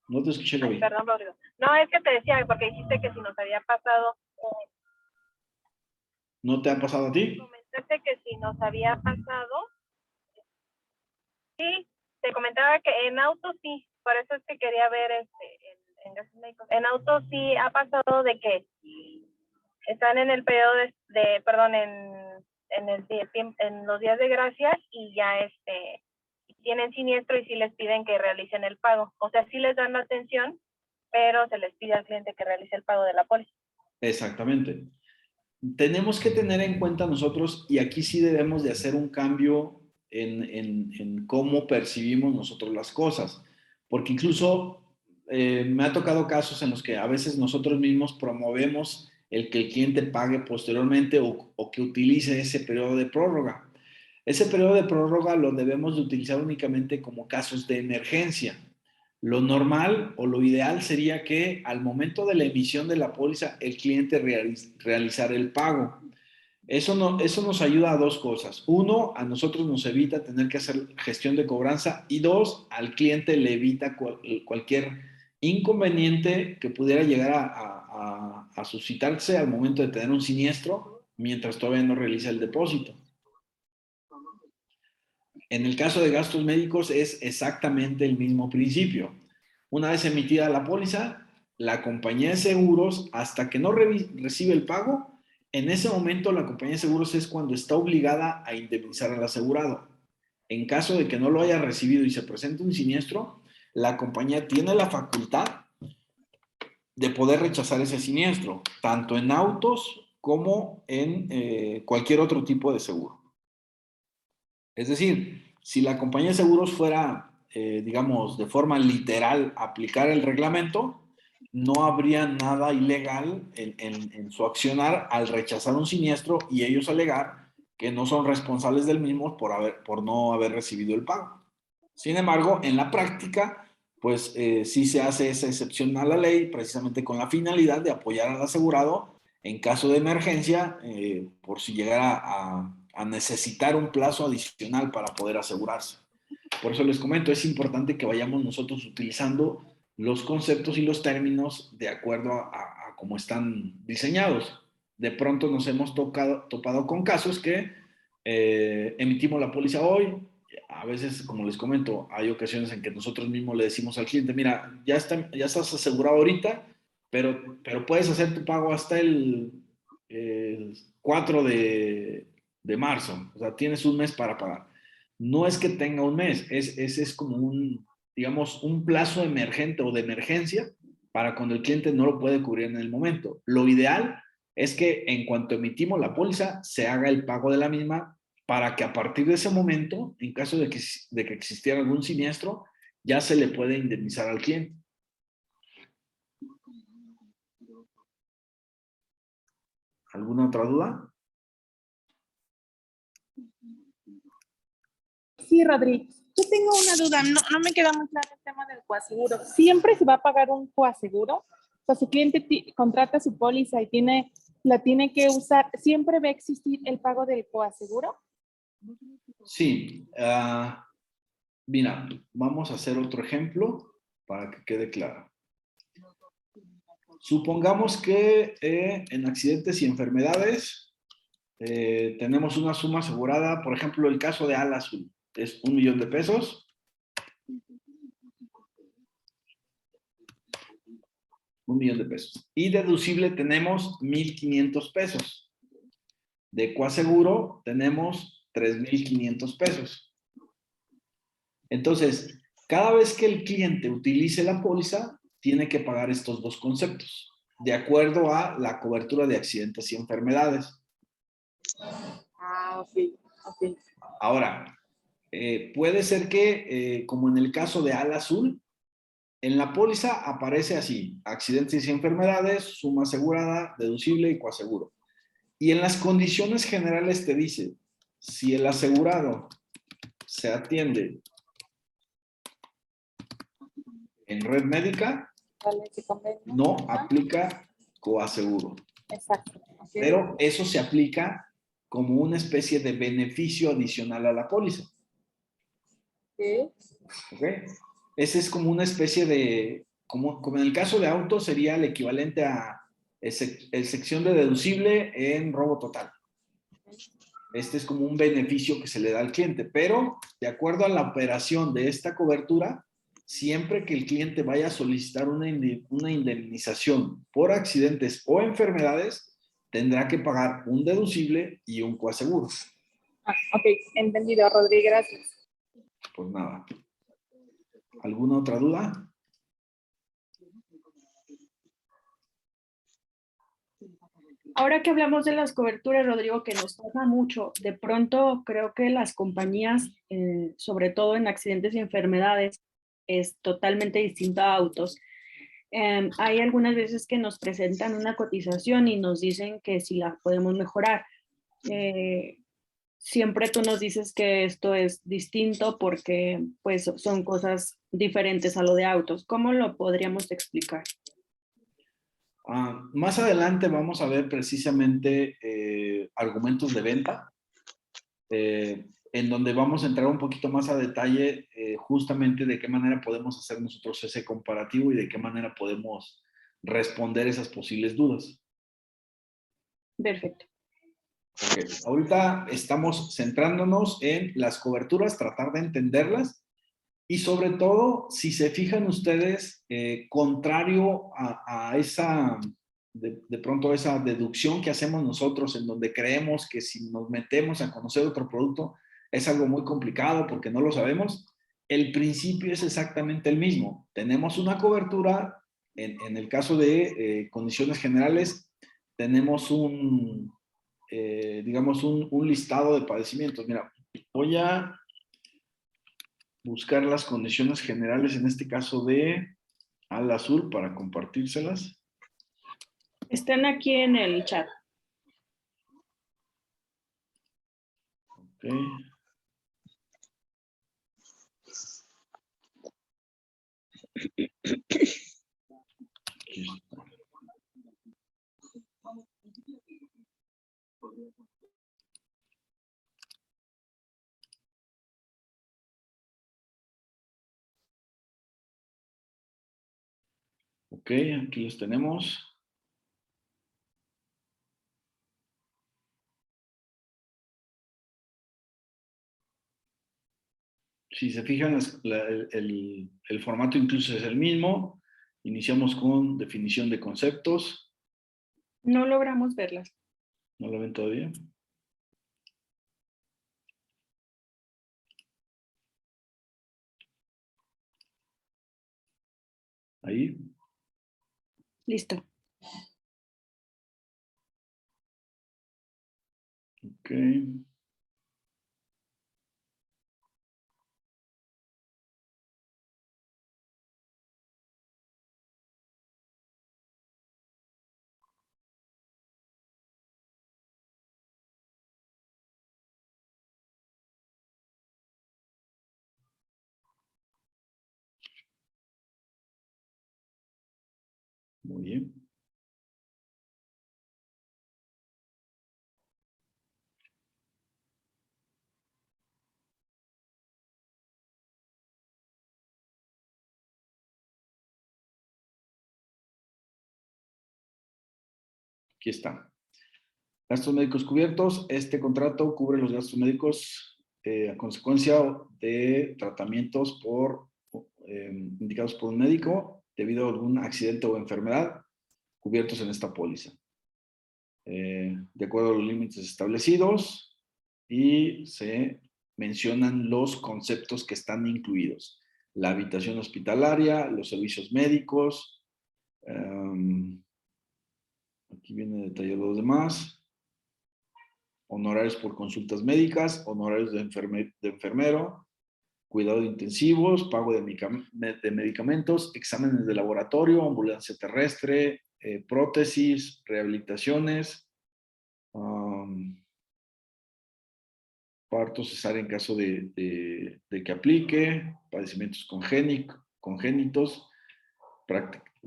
Speaker 1: No te escuché, Gaby.
Speaker 3: Perdón, Rodrigo. No, es que te decía, porque dijiste que si nos había pasado.
Speaker 1: ¿No te ha pasado a ti?
Speaker 3: Comentaste que si nos había pasado. Sí, te comentaba que en autos sí, por eso es que quería ver en autos sí ha pasado de que están en el periodo perdón, en los días de gracia y ya tienen siniestro y sí les piden que realicen el pago. O sea, sí les dan la atención, pero se les pide al cliente que realice el pago de la póliza.
Speaker 1: Exactamente. Tenemos que tener en cuenta nosotros, y aquí sí debemos de hacer un cambio en cómo percibimos nosotros las cosas, porque incluso me ha tocado casos en los que a veces nosotros mismos promovemos el que el cliente pague posteriormente o que utilice ese periodo de prórroga. Ese periodo de prórroga lo debemos de utilizar únicamente como casos de emergencia. Lo normal o lo ideal sería que al momento de la emisión de la póliza el cliente realizara el pago. Eso nos ayuda a dos cosas. Uno, a nosotros nos evita tener que hacer gestión de cobranza y dos, al cliente le evita cualquier inconveniente que pudiera llegar a suscitarse al momento de tener un siniestro mientras todavía no realiza el depósito. En el caso de gastos médicos es exactamente el mismo principio. Una vez emitida la póliza, la compañía de seguros, hasta que no recibe el pago, en ese momento la compañía de seguros es cuando está obligada a indemnizar al asegurado. En caso de que no lo haya recibido y se presente un siniestro, la compañía tiene la facultad de poder rechazar ese siniestro, tanto en autos como en cualquier otro tipo de seguro. Es decir, si la compañía de seguros fuera, digamos, de forma literal aplicar el reglamento, no habría nada ilegal en su accionar al rechazar un siniestro y ellos alegar que no son responsables del mismo por no haber recibido el pago. Sin embargo, en la práctica, pues sí se hace esa excepción a la ley precisamente con la finalidad de apoyar al asegurado en caso de emergencia, por si llegara a necesitar un plazo adicional para poder asegurarse. Por eso les comento, es importante que vayamos nosotros utilizando los conceptos y los términos de acuerdo a cómo están diseñados. De pronto nos hemos topado con casos que emitimos la póliza hoy. A veces, como les comento, hay ocasiones en que nosotros mismos le decimos al cliente, mira, ya estás asegurado ahorita, pero puedes hacer tu pago hasta el 4 de marzo. O sea, tienes un mes para pagar. No es que tenga un mes, es como un, digamos, un plazo emergente o de emergencia para cuando el cliente no lo puede cubrir en el momento. Lo ideal es que en cuanto emitimos la póliza, se haga el pago de la misma para que a partir de ese momento, en caso de que existiera algún siniestro, ya se le puede indemnizar al cliente. ¿Alguna otra duda?
Speaker 4: Sí, Rodrigo. Yo tengo una duda, no me queda muy claro el tema del coaseguro. ¿Siempre se va a pagar un coaseguro? O sea, si el cliente contrata su póliza y la tiene que usar, ¿siempre va a existir el pago del coaseguro?
Speaker 1: Sí. Mira, vamos a hacer otro ejemplo para que quede claro. Supongamos que en accidentes y enfermedades tenemos una suma asegurada, por ejemplo, el caso de Ala Azul es 1 millón de pesos. 1 millón de pesos. Y deducible tenemos 1,500 pesos. De coaseguro tenemos 3,500 pesos. Entonces, cada vez que el cliente utilice la póliza, tiene que pagar estos dos conceptos, de acuerdo a la cobertura de accidentes y enfermedades.
Speaker 4: Ah, ok.
Speaker 1: Ahora, puede ser que, como en el caso de Ala Azul, en la póliza aparece así: accidentes y enfermedades, suma asegurada, deducible y coaseguro. Y en las condiciones generales te dice, si el asegurado se atiende en red médica, no aplica coaseguro.
Speaker 4: Exacto. Okay.
Speaker 1: Pero eso se aplica como una especie de beneficio adicional a la póliza. ¿Ok? Ese es como una especie de, como en el caso de auto, sería el equivalente a el sección de deducible en robo total. Este es como un beneficio que se le da al cliente, pero de acuerdo a la operación de esta cobertura, siempre que el cliente vaya a solicitar una indemnización por accidentes o enfermedades, tendrá que pagar un deducible y un coaseguro.
Speaker 4: Ok, entendido, Rodrigo, gracias.
Speaker 1: Pues nada. ¿Alguna otra duda?
Speaker 2: Ahora que hablamos de las coberturas, Rodrigo, que nos pasa mucho, de pronto creo que las compañías, sobre todo en accidentes y enfermedades, es totalmente distinto a autos. Hay algunas veces que nos presentan una cotización y nos dicen que si la podemos mejorar. Siempre tú nos dices que esto es distinto porque pues son cosas diferentes a lo de autos. ¿Cómo lo podríamos explicar?
Speaker 1: Más adelante vamos a ver precisamente argumentos de venta, en donde vamos a entrar un poquito más a detalle justamente de qué manera podemos hacer nosotros ese comparativo y de qué manera podemos responder esas posibles dudas.
Speaker 2: Perfecto.
Speaker 1: Okay. Ahorita estamos centrándonos en las coberturas, tratar de entenderlas Y sobre todo, si se fijan ustedes, contrario a esa, de pronto esa deducción que hacemos nosotros, en donde creemos que si nos metemos a conocer otro producto es algo muy complicado porque no lo sabemos, el principio es exactamente el mismo. Tenemos una cobertura, en el caso de condiciones generales, tenemos digamos, un listado de padecimientos. Mira, voy a buscar las condiciones generales, en este caso de Al Azul, para compartírselas.
Speaker 2: Están aquí en el chat.
Speaker 1: Ok. Aquí está. Ok, aquí los tenemos. Si se fijan, el formato incluso es el mismo. Iniciamos con definición de conceptos.
Speaker 2: No logramos verlas.
Speaker 1: ¿No lo ven todavía? Ahí.
Speaker 2: Listo.
Speaker 1: Ok. Muy bien. Aquí está. Gastos médicos cubiertos. Este contrato cubre los gastos médicos a consecuencia de tratamientos indicados por un médico debido a algún accidente o enfermedad cubiertos en esta póliza. De acuerdo a los límites establecidos, y se mencionan los conceptos que están incluidos. La habitación hospitalaria, los servicios médicos, aquí viene detallado los demás, honorarios por consultas médicas, honorarios de enfermero, cuidados intensivos, pago de medicamentos, exámenes de laboratorio, ambulancia terrestre, prótesis, rehabilitaciones, parto cesárea en caso de que aplique, padecimientos congénitos,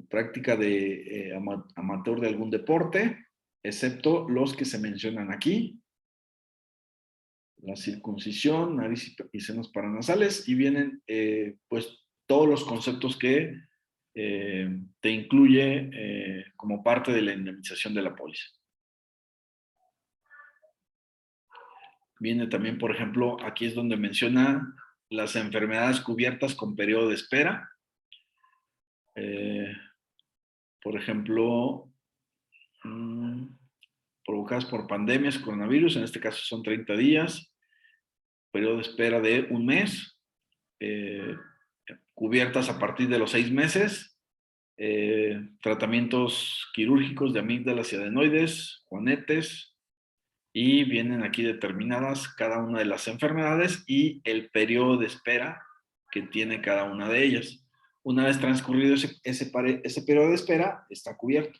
Speaker 1: práctica de amateur de algún deporte, excepto los que se mencionan aquí, la circuncisión, nariz y senos paranasales, y vienen pues todos los conceptos que te incluye como parte de la indemnización de la póliza. Viene también, por ejemplo, aquí es donde menciona las enfermedades cubiertas con periodo de espera. Por ejemplo, provocadas por pandemias, coronavirus, en este caso son 30 días, periodo de espera de un mes, cubiertas a partir de los 6 meses, tratamientos quirúrgicos de amígdalas y adenoides, juanetes, y vienen aquí determinadas cada una de las enfermedades y el periodo de espera que tiene cada una de ellas. Una vez transcurrido ese periodo de espera, está cubierto.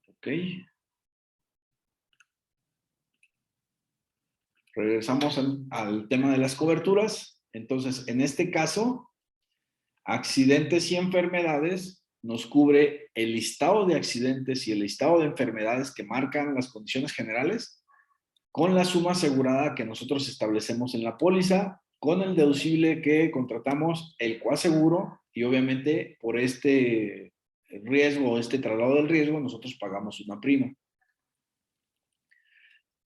Speaker 1: Ok. Regresamos al tema de las coberturas. Entonces, en este caso, accidentes y enfermedades nos cubre el listado de accidentes y el listado de enfermedades que marcan las condiciones generales con la suma asegurada que nosotros establecemos en la póliza, con el deducible que contratamos, el coaseguro, y obviamente por este riesgo, este traslado del riesgo, nosotros pagamos una prima.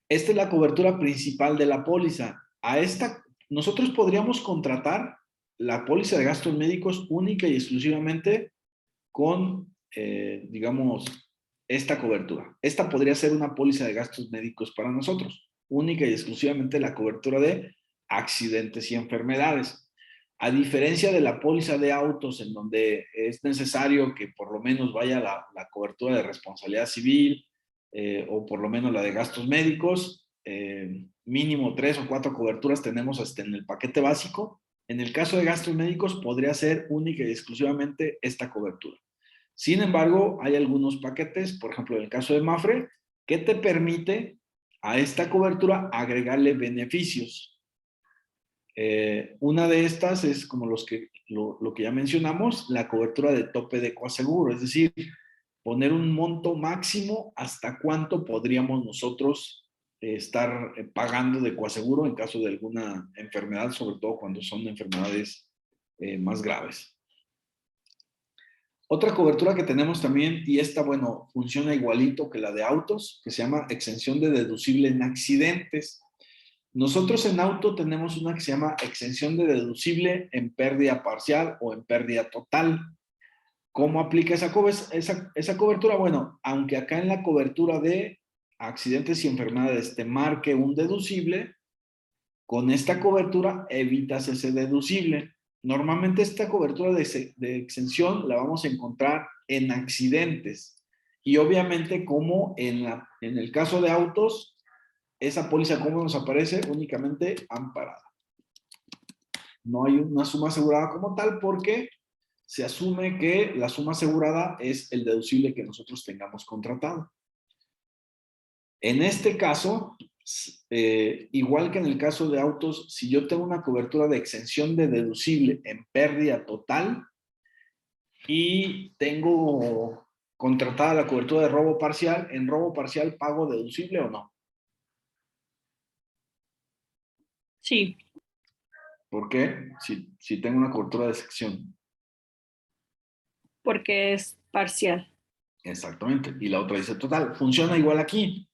Speaker 1: Esta es la cobertura principal de la póliza. A esta, nosotros podríamos contratar la póliza de gastos médicos única y exclusivamente con, digamos, esta cobertura. Esta podría ser una póliza de gastos médicos para nosotros, única y exclusivamente la cobertura de accidentes y enfermedades. A diferencia de la póliza de autos, en donde es necesario que por lo menos vaya la cobertura de responsabilidad civil, o por lo menos la de gastos médicos, mínimo 3 o 4 coberturas tenemos hasta en el paquete básico. En el caso de gastos médicos podría ser única y exclusivamente esta cobertura. Sin embargo, hay algunos paquetes, por ejemplo, en el caso de Mapfre, que te permite a esta cobertura agregarle beneficios. Una de estas es como lo que ya mencionamos, la cobertura de tope de coaseguro, es decir, poner un monto máximo hasta cuánto podríamos nosotros estar pagando de coaseguro en caso de alguna enfermedad, sobre todo cuando son enfermedades más graves. Otra cobertura que tenemos también, y esta, bueno, funciona igualito que la de autos, que se llama exención de deducible en accidentes. Nosotros en auto tenemos una que se llama exención de deducible en pérdida parcial o en pérdida total. ¿Cómo aplica esa cobertura? Bueno, aunque acá en la cobertura de accidentes y enfermedades te marque un deducible, con esta cobertura evitas ese deducible. Normalmente esta cobertura de exención la vamos a encontrar en accidentes. Y obviamente como en el caso de autos, esa póliza, ¿cómo nos aparece? Únicamente amparada. No hay una suma asegurada como tal porque se asume que la suma asegurada es el deducible que nosotros tengamos contratado. En este caso, igual que en el caso de autos, si yo tengo una cobertura de exención de deducible en pérdida total y tengo contratada la cobertura de robo parcial, ¿en robo parcial pago deducible o no?
Speaker 2: Sí,
Speaker 1: ¿Por qué? Si tengo una cobertura de exención.
Speaker 2: porque es parcial.
Speaker 1: Exactamente. Y la otra dice total. Funciona igual aquí.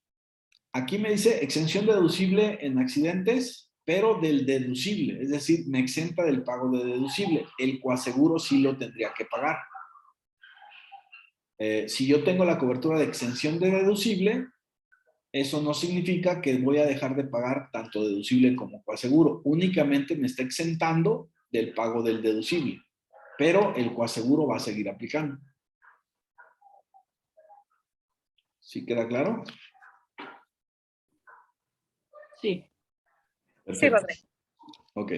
Speaker 1: Aquí me dice exención deducible en accidentes, pero del deducible. Es decir, me exenta del pago de deducible. El coaseguro sí lo tendría que pagar. Si yo tengo la cobertura de exención de deducible, eso no significa que voy a dejar de pagar tanto deducible como coaseguro. Únicamente me está exentando del pago del deducible, pero el coaseguro va a seguir aplicando. ¿Sí queda claro?
Speaker 2: Sí.
Speaker 3: Sí,
Speaker 1: Perfecto.
Speaker 3: padre.
Speaker 1: Ok.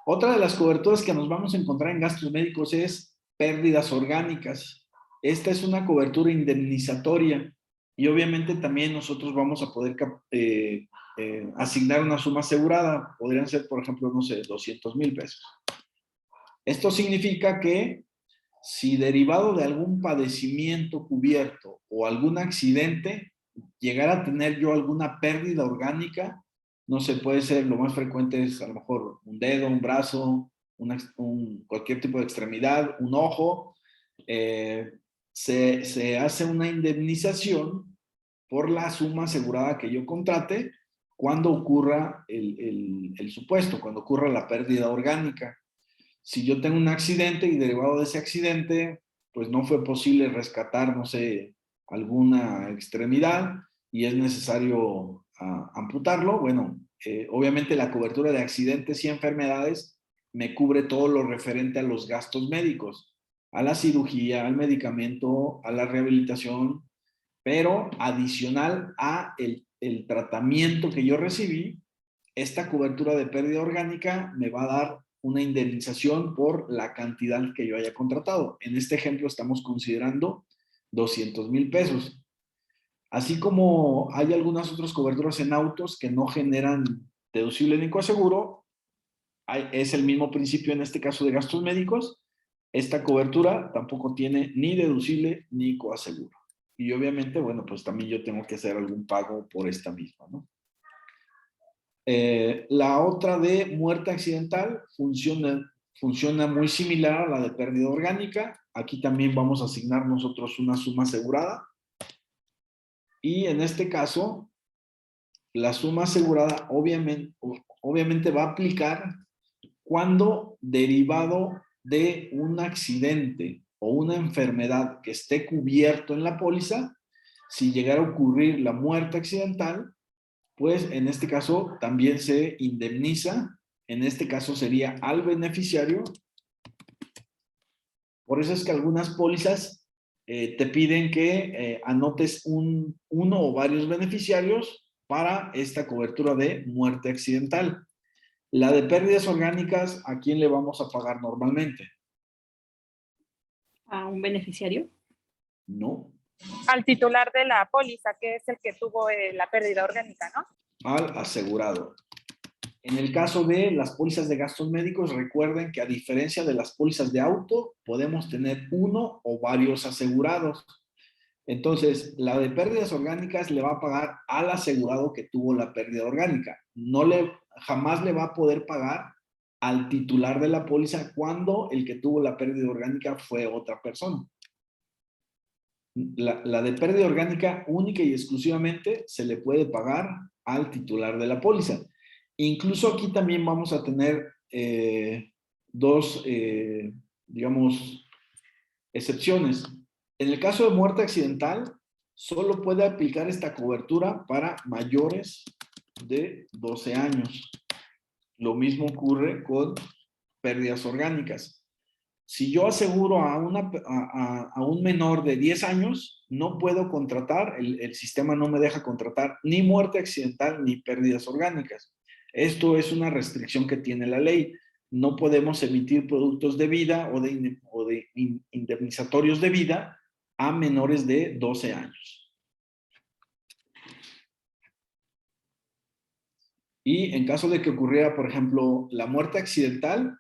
Speaker 1: Otra de las coberturas que nos vamos a encontrar en gastos médicos es pérdidas orgánicas. Esta es una cobertura indemnizatoria y obviamente también nosotros vamos a poder asignar una suma asegurada. Podrían ser, por ejemplo, no sé, 200,000 pesos. Esto significa que si derivado de algún padecimiento cubierto o algún accidente, llegara a tener yo alguna pérdida orgánica, no sé, puede ser, lo más frecuente es a lo mejor un dedo, un brazo, cualquier tipo de extremidad, un ojo, se hace una indemnización por la suma asegurada que yo contrate cuando ocurra el supuesto, cuando ocurra la pérdida orgánica. Si yo tengo un accidente y derivado de ese accidente, pues no fue posible rescatar, no sé, alguna extremidad y es necesario amputarlo, bueno, obviamente la cobertura de accidentes y enfermedades me cubre todo lo referente a los gastos médicos, a la cirugía, al medicamento, a la rehabilitación, pero adicional a el tratamiento que yo recibí, esta cobertura de pérdida orgánica me va a dar una indemnización por la cantidad que yo haya contratado. En este ejemplo estamos considerando 200,000 pesos. Así como hay algunas otras coberturas en autos que no generan deducible ni coaseguro, es el mismo principio en este caso de gastos médicos. Esta cobertura tampoco tiene ni deducible ni coaseguro. Y obviamente, bueno, pues también yo tengo que hacer algún pago por esta misma, ¿no? La otra de muerte accidental funciona muy similar a la de pérdida orgánica. Aquí también vamos a asignar nosotros una suma asegurada. Y en este caso, la suma asegurada obviamente va a aplicar cuando derivado de un accidente o una enfermedad que esté cubierto en la póliza, si llegara a ocurrir la muerte accidental, pues en este caso también se indemniza. En este caso sería al beneficiario. Por eso es que algunas pólizas te piden que anotes uno o varios beneficiarios para esta cobertura de muerte accidental. La de pérdidas orgánicas, ¿a quién le vamos a pagar normalmente?
Speaker 2: ¿A un beneficiario?
Speaker 1: No,
Speaker 4: Al titular de la póliza, que es el que tuvo la pérdida orgánica, ¿no?
Speaker 1: al asegurado. En el caso de las pólizas de gastos médicos, recuerden que a diferencia de las pólizas de auto, podemos tener uno o varios asegurados. Entonces, la de pérdidas orgánicas le va a pagar al asegurado que tuvo la pérdida orgánica. Jamás le va a poder pagar al titular de la póliza cuando el que tuvo la pérdida orgánica fue otra persona. La de pérdida orgánica única y exclusivamente se le puede pagar al titular de la póliza. Incluso aquí también vamos a tener dos, digamos, excepciones. En el caso de muerte accidental, solo puede aplicar esta cobertura para mayores de 12 años. Lo mismo ocurre con pérdidas orgánicas. Si yo aseguro a un menor de 10 años, no puedo contratar, el sistema no me deja contratar ni muerte accidental ni pérdidas orgánicas. Esto es una restricción que tiene la ley. No podemos emitir productos de vida o de indemnizatorios de vida a menores de 12 años. Y en caso de que ocurriera, por ejemplo, la muerte accidental,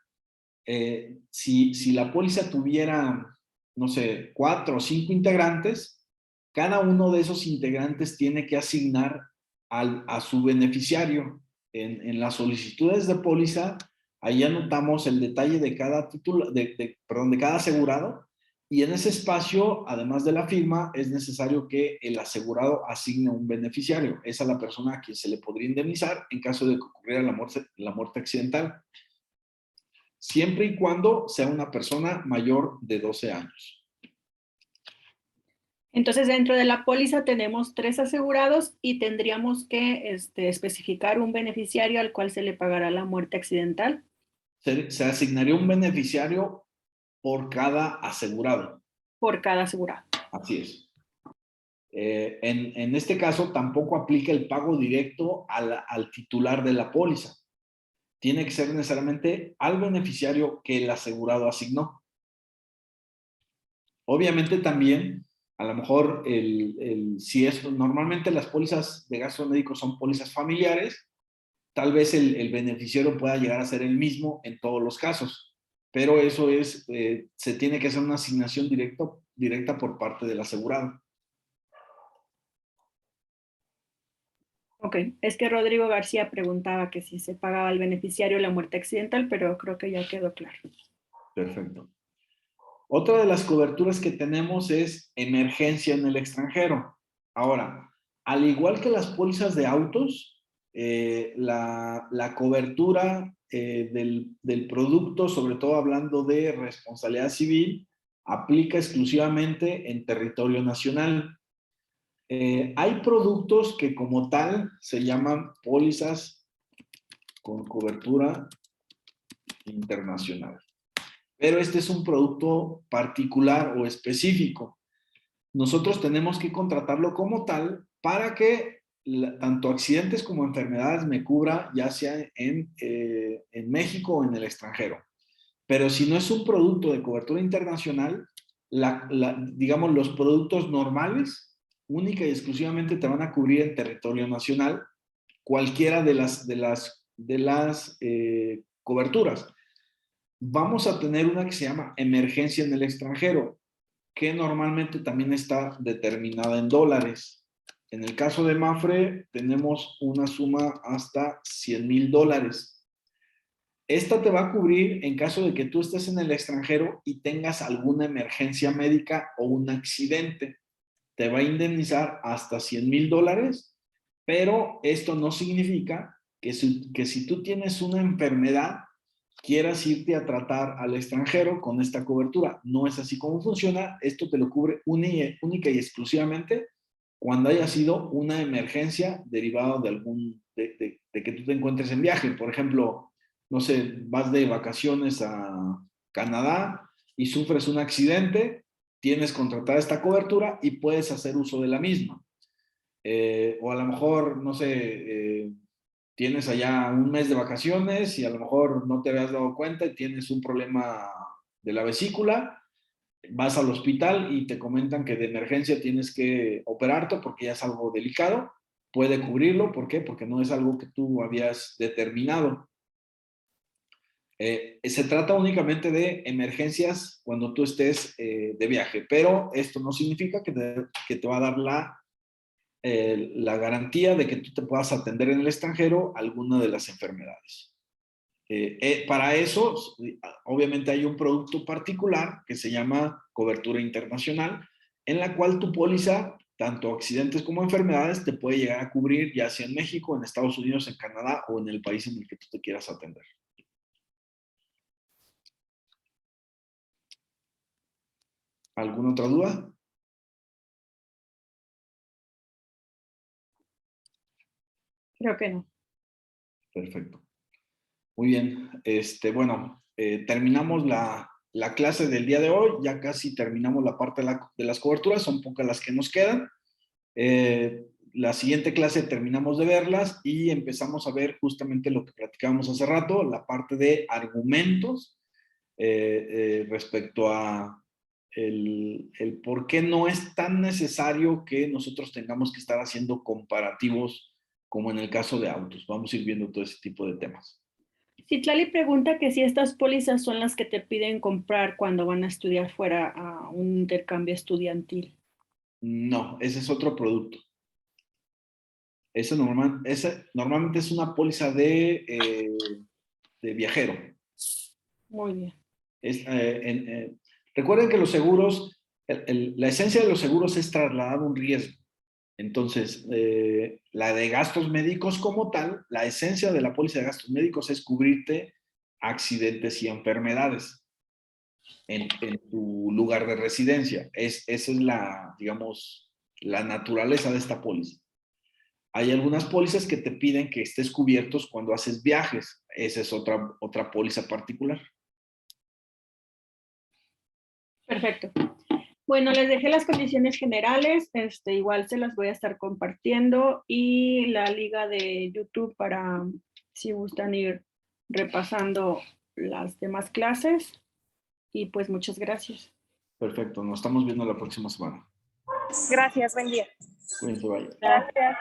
Speaker 1: si la póliza tuviera, no sé, 4 o 5 integrantes, cada uno de esos integrantes tiene que asignar a su beneficiario. En las solicitudes de póliza, ahí anotamos el detalle de cada de cada asegurado, y en ese espacio, además de la firma, es necesario que el asegurado asigne un beneficiario. Esa es la persona a quien se le podría indemnizar en caso de que ocurriera la muerte accidental, siempre y cuando sea una persona mayor de 12 años.
Speaker 2: Entonces, dentro de la póliza tenemos 3 asegurados y tendríamos que especificar un beneficiario al cual se le pagará la muerte accidental.
Speaker 1: Se asignaría un beneficiario por cada asegurado.
Speaker 2: Por cada asegurado.
Speaker 1: Así es. En este caso, tampoco aplica el pago directo al titular de la póliza. Tiene que ser necesariamente al beneficiario que el asegurado asignó. Obviamente también, a lo mejor, normalmente las pólizas de gastos médicos son pólizas familiares, tal vez el beneficiario pueda llegar a ser el mismo en todos los casos, pero eso se tiene que hacer una asignación directa por parte del asegurado.
Speaker 2: Ok, es que Rodrigo García preguntaba que si se pagaba al beneficiario la muerte accidental, pero creo que ya quedó claro.
Speaker 1: Perfecto. Otra de las coberturas que tenemos es emergencia en el extranjero. Ahora, al igual que las pólizas de autos, la cobertura del producto, sobre todo hablando de responsabilidad civil, aplica exclusivamente en territorio nacional. Hay productos que como tal se llaman pólizas con cobertura internacional. Pero este es un producto particular o específico. Nosotros tenemos que contratarlo como tal para que tanto accidentes como enfermedades me cubra, ya sea en México o en el extranjero. Pero si no es un producto de cobertura internacional, digamos, los productos normales única y exclusivamente te van a cubrir en territorio nacional cualquiera de las coberturas. Vamos a tener una que se llama emergencia en el extranjero, que normalmente también está determinada en dólares. En el caso de Mapfre tenemos una suma hasta $100,000. Esta te va a cubrir en caso de que tú estés en el extranjero y tengas alguna emergencia médica o un accidente. Te va a indemnizar hasta $100,000, pero esto no significa que si tú tienes una enfermedad, quieras irte a tratar al extranjero con esta cobertura. No es así como funciona. Esto te lo cubre única y exclusivamente cuando haya sido una emergencia derivada de que tú te encuentres en viaje. Por ejemplo, no sé, vas de vacaciones a Canadá y sufres un accidente, tienes contratada esta cobertura y puedes hacer uso de la misma. O a lo mejor, no sé, tienes allá un mes de vacaciones y a lo mejor no te habías dado cuenta y tienes un problema de la vesícula, vas al hospital y te comentan que de emergencia tienes que operarte porque ya es algo delicado, puede cubrirlo. ¿Por qué? Porque no es algo que tú habías determinado. Se trata únicamente de emergencias cuando tú estés de viaje, pero esto no significa que te va a dar la garantía de que tú te puedas atender en el extranjero alguna de las enfermedades. Para eso, obviamente hay un producto particular que se llama cobertura internacional, en la cual tu póliza, tanto accidentes como enfermedades, te puede llegar a cubrir ya sea en México, en Estados Unidos, en Canadá o en el país en el que tú te quieras atender. ¿Alguna otra duda?
Speaker 2: Creo que no.
Speaker 1: Perfecto. Muy bien. Bueno, terminamos la clase del día de hoy. Ya casi terminamos la parte de las coberturas. Son pocas las que nos quedan. La siguiente clase terminamos de verlas y empezamos a ver justamente lo que platicábamos hace rato, la parte de argumentos respecto a el por qué no es tan necesario que nosotros tengamos que estar haciendo comparativos como en el caso de autos. Vamos a ir viendo todo ese tipo de temas.
Speaker 2: Citlali pregunta que si estas pólizas son las que te piden comprar cuando van a estudiar fuera a un intercambio estudiantil.
Speaker 1: No, ese es otro producto. Ese normalmente es una póliza de viajero.
Speaker 2: Muy bien.
Speaker 1: Recuerden que los seguros, la esencia de los seguros es trasladar un riesgo. Entonces, la de gastos médicos como tal, la esencia de la póliza de gastos médicos es cubrirte accidentes y enfermedades en tu lugar de residencia. Esa es digamos, la naturaleza de esta póliza. Hay algunas pólizas que te piden que estés cubiertos cuando haces viajes. Esa es otra póliza particular.
Speaker 2: Perfecto. Bueno, les dejé las condiciones generales, igual se las voy a estar compartiendo y la liga de YouTube para si gustan ir repasando las demás clases. Y pues muchas gracias.
Speaker 1: Perfecto, nos estamos viendo la próxima semana.
Speaker 4: Gracias, buen día.
Speaker 1: Cuídense, bye.
Speaker 3: Gracias.